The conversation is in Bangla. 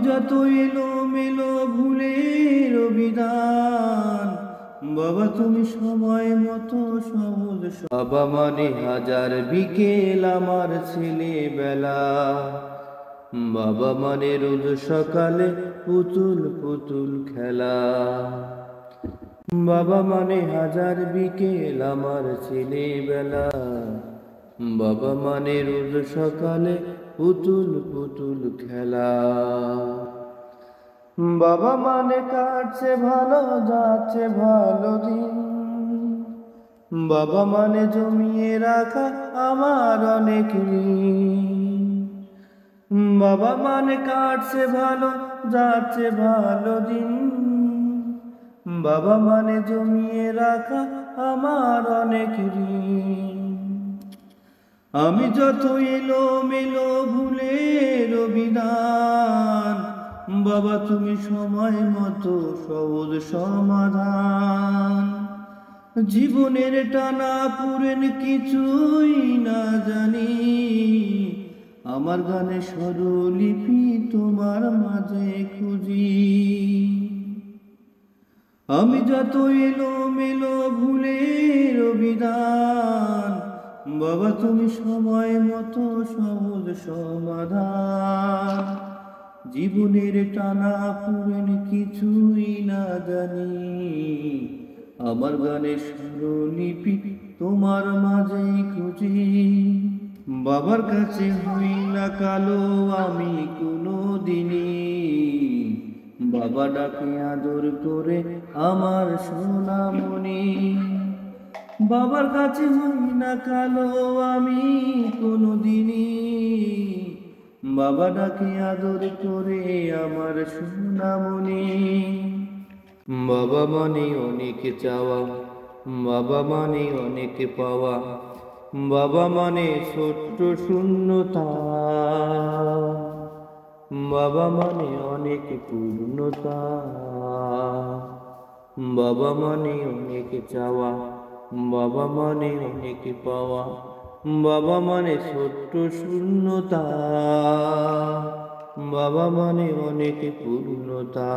যত এলোমেলো ভুলের বিধান, বাবা তুমি সময় মতো সহজ। বাবা মানে হাজার বিকেল আমার ছেলেবেলা, বাবা মানে রোজ সকালে পুতুল পুতুল খেলা। বাবা মানে হাজার বিকেল আমার ছেলেবেলা, বাবা মানে রোজ সকালে পুতুল পুতুল খেলা। বাবা মানে কাটছে ভালো যাচ্ছে ভালো দিন, বাবা মানে জমিয়ে রাখা আমার অনেক ঋণ। বাবা মানে কাটছে ভালো যাচ্ছে ভালো দিন, বাবা মানে জমিয়ে রাখা আমার অনেক ঋণ। আমি যত এলোমেলো ভুলের বিধান, বাবা তুমি সময় মতো সহজ সমাধান। জীবনের টানা পুরেন কিছুই না জানি, আমার গানে স্বরলিপি তোমার মাঝে খুঁজি। আমি যত এলোমেলো ভুলের বিধান, বাবা তুমি সময় মতো সহজ সমাধান। জীবনের টানা পুরেন কিছুই না জানি, আমার গানের স্বরলিপি তোমার মাঝেই খুঁজি। বাবার কাছে হই না কালো আমি কোনো দিনই, বাবা ডাকে আদর করে আমার সোনামণি। বাবার কাছে হই না কালো আমি কোনো দিনই, বাবা ডাকে আদর করে আমার সোনামণি। বাবা মানে অনেক চাওয়া, বাবা মানে অনেক পাওয়া, বাবা মানে ছোট্ট শূন্যতা, বাবা মানে অনেক পূর্ণতা। বাবা মানে অনেক চাওয়া, বাবা মানে অনেক পাওয়া, বাবা মানে ছোট্ট শূন্যতা, বাবা মানে অনেক পূর্ণতা।